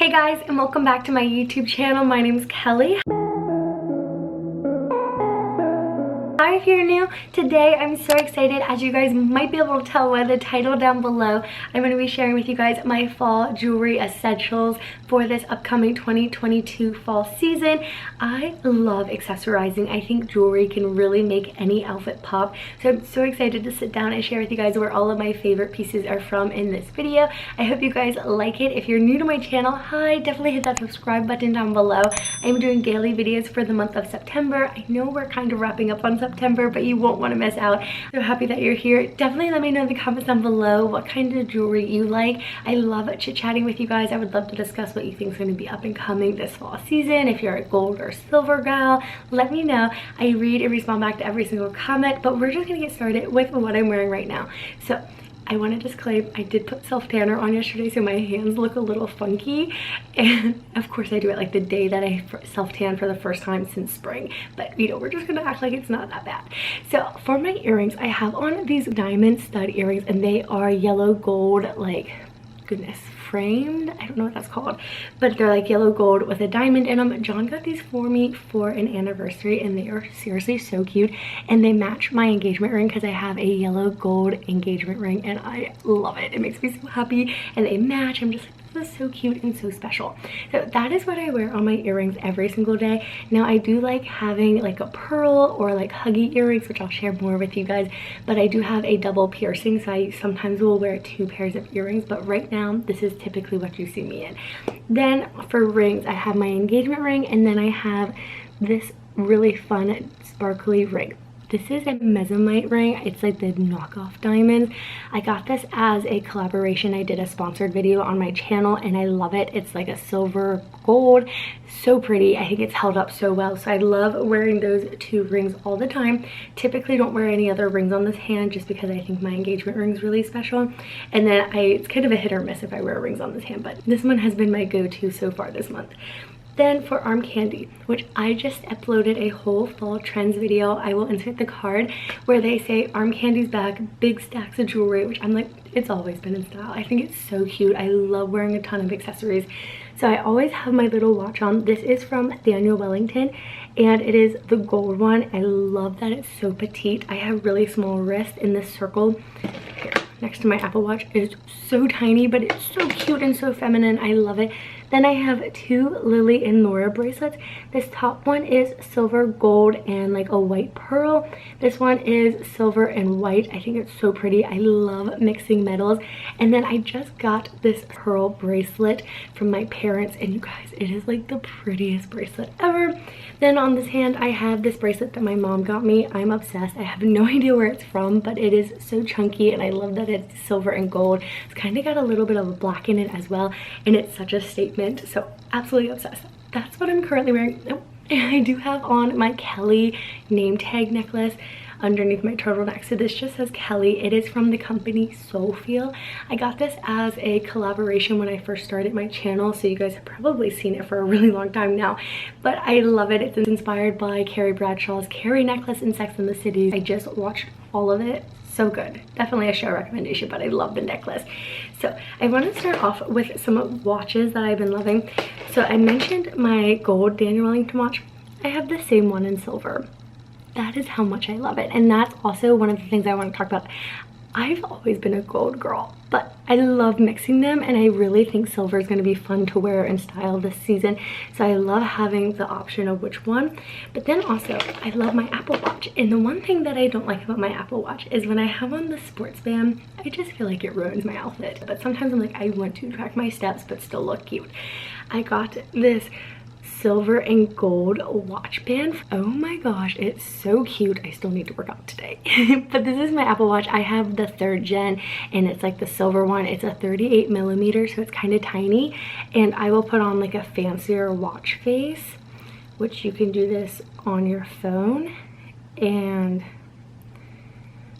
Hey guys, and welcome back to my YouTube channel. My name is Kelly. Hi, if you're new, today I'm so excited. As you guys might be able to tell by the title down below, I'm going to be sharing with you guys my fall jewelry essentials for this upcoming 2022 fall season. I love accessorizing. I think jewelry can really make any outfit pop. So I'm so excited to sit down and share with you guys where all of my favorite pieces are from in this video. I hope you guys like it. If you're new to my channel, hi, definitely hit that subscribe button down below. I'm doing daily videos for the month of September. I know we're kind of wrapping up on September, but you won't want to miss out. So happy that you're here. Definitely let me know in the comments down below what kind of jewelry you like. I love chit-chatting with you guys. I would love to discuss what you think is going to be up and coming this fall season. If you're a gold or silver gal, let me know. I read and respond back to every single comment, but we're just going to get started with what I'm wearing right now. So I want to disclaim, I did put self-tanner on yesterday, so my hands look a little funky. And of course I do it like the day that I self-tan for the first time since spring. But you know, we're just gonna act like it's not that bad. So for my earrings, I have on these diamond stud earrings, and they are yellow gold, like, goodness, framed. I don't know what that's called, but they're like yellow gold with a diamond in them. John got these for me for an anniversary, and they are seriously so cute, and they match my engagement ring because I have a yellow gold engagement ring and I love it. It makes me so happy, and they match. I'm just like, this is so cute and so special. So that is what I wear on my earrings every single day. Now I do like having like a pearl or like huggy earrings, which I'll share more with you guys, but I do have a double piercing, so I sometimes will wear 2 pairs of earrings, but right now this is typically what you see me in. Then for rings, I have my engagement ring, and then I have this really fun sparkly ring. This is a mezzanite ring. It's like the knockoff diamonds. I got this as a collaboration. I did a sponsored video on my channel and I love it. It's like a silver gold, so pretty. I think it's held up so well. So I love wearing those 2 rings all the time. Typically don't wear any other rings on this hand just because I think my engagement ring is really special. And then it's kind of a hit or miss if I wear rings on this hand, but this one has been my go-to so far this month. Then for arm candy, which I just uploaded a whole fall trends video. I will insert the card where they say arm candy's back, big stacks of jewelry, which I'm like, it's always been in style. I think it's so cute. I love wearing a ton of accessories. So I always have my little watch on. This is from Daniel Wellington, and it is the gold one. I love that it's so petite. I have really small wrists, in this circle here next to my Apple Watch is so tiny, but it's so cute and so feminine. I love it. Then I have 2 Lily and Laura bracelets. This top one is silver, gold, and like a white pearl. This one is silver and white. I think it's so pretty. I love mixing metals. And then I just got this pearl bracelet from my parents, and you guys, it is like the prettiest bracelet ever. Then on this hand, I have this bracelet that my mom got me. I'm obsessed. I have no idea where it's from, but it is so chunky, and I love that it's silver and gold. It's kind of got a little bit of a black in it as well, and it's such a statement. So absolutely obsessed. That's what I'm currently wearing. Oh, and I do have on my Kelly name tag necklace underneath my turtleneck. So this just says Kelly. It is from the company Soulfeel. I got this as a collaboration when I first started my channel, so you guys have probably seen it for a really long time now, but I love it. It's inspired by Carrie Bradshaw's Carrie necklace in Sex and the City. I just watched all of it. So good. Definitely a show recommendation, but I love the necklace. So I want to start off with some watches that I've been loving. So I mentioned my gold Daniel Wellington watch. I have the same one in silver. That is how much I love it. And that's also one of the things I want to talk about. I've always been a gold girl, but I love mixing them, and I really think silver is going to be fun to wear and style this season. So I love having the option of which one. But then also, I love my Apple Watch. And the one thing that I don't like about my Apple Watch is when I have on the sports band, I just feel like it ruins my outfit. But sometimes I'm like, I want to track my steps but still look cute. I got this silver and gold watch band. Oh my gosh, it's so cute. I still need to work out today. But this is my Apple Watch. I have the 3rd gen, and it's like the silver one. It's a 38 millimeter, so it's kind of tiny, and I will put on like a fancier watch face, which you can do this on your phone. And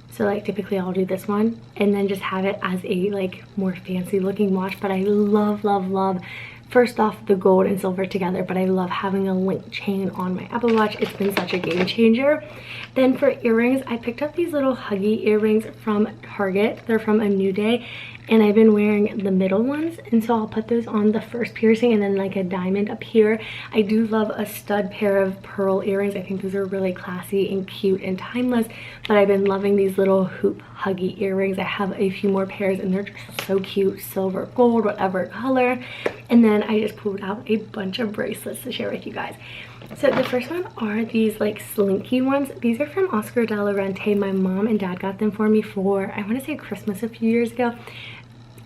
so like typically I'll do this one and then just have it as a like more fancy looking watch. But I love first off the gold and silver together, but I love having a link chain on my Apple Watch. It's been such a game changer. Then for earrings, I picked up these little huggy earrings from Target. They're from A New Day, and I've been wearing the middle ones, and so I'll put those on the first piercing and then like a diamond up here. I do love a stud pair of pearl earrings. I think those are really classy and cute and timeless, but I've been loving these little hoop huggy earrings. I have a few more pairs and they're just so cute, silver, gold, whatever color. And then I just pulled out a bunch of bracelets to share with you guys. So the first one are these like slinky ones. These are from Oscar de la Renta. My mom and dad got them for me for, I want to say, Christmas a few years ago.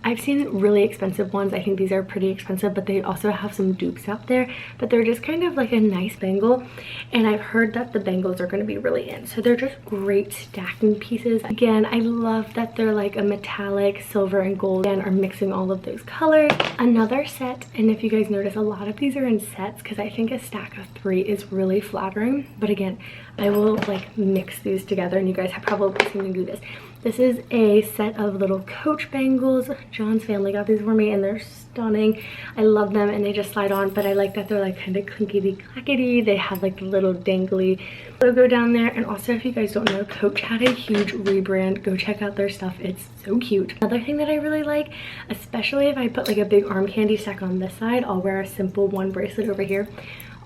I've seen really expensive ones. I think these are pretty expensive, but they also have some dupes out there. But they're just kind of like a nice bangle. And I've heard that the bangles are going to be really in. So they're just great stacking pieces. Again, I love that they're like a metallic silver and gold and are mixing all of those colors. Another set, and if you guys notice, a lot of these are in sets because I think a stack of 3 is really flattering. But again, I will like mix these together, and you guys have probably seen me do this. This is a set of little Coach bangles. John's family got these for me and they're stunning. I love them and they just slide on, but I like that they're like kind of clinkety clackety. They have like the little dangly logo down there. And also, if you guys don't know, Coach had a huge rebrand. Go check out their stuff. It's so cute. Another thing that I really like, especially if I put like a big arm candy stack on this side, I'll wear a simple one bracelet over here,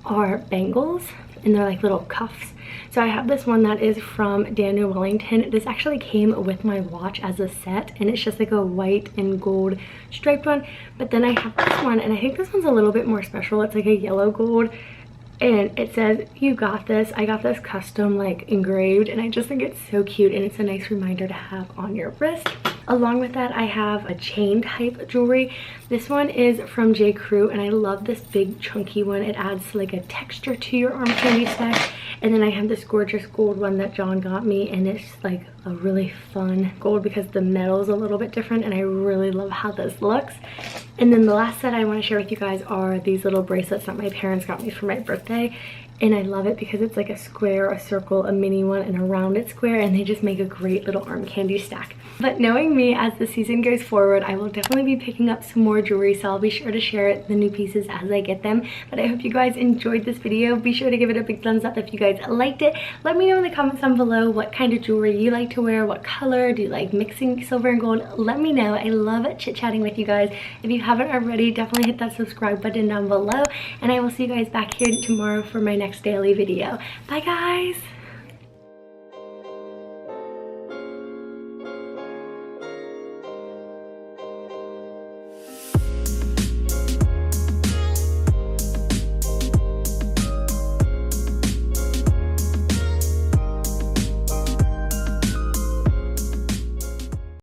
are bangles, and they're like little cuffs. So I have this one that is from Daniel Wellington. This actually came with my watch as a set, and it's just like a white and gold striped one. But then I have this one, and I think this one's a little bit more special. It's like a yellow gold, and it says, "You got this." I got this custom like engraved, and I just think it's so cute, and it's a nice reminder to have on your wrist. Along with that, I have a chain type jewelry. This one is from J. Crew, and I love this big chunky one. It adds like a texture to your arm candy stack. And then I have this gorgeous gold one that John got me, and it's like a really fun gold because the metal is a little bit different, and I really love how this looks. And then the last set I want to share with you guys are these little bracelets that my parents got me for my birthday. And I love it because it's like a square, a circle, a mini one, and a rounded square, and they just make a great little arm candy stack. But knowing me, as the season goes forward, I will definitely be picking up some more jewelry, so I'll be sure to share the new pieces as I get them. But I hope you guys enjoyed this video. Be sure to give it a big thumbs up if you guys liked it. Let me know in the comments down below what kind of jewelry you like to wear, what color, do you like mixing silver and gold? Let me know. I love chit-chatting with you guys. If you haven't already, definitely hit that subscribe button down below, and I will see you guys back here tomorrow for my next daily video. Bye guys!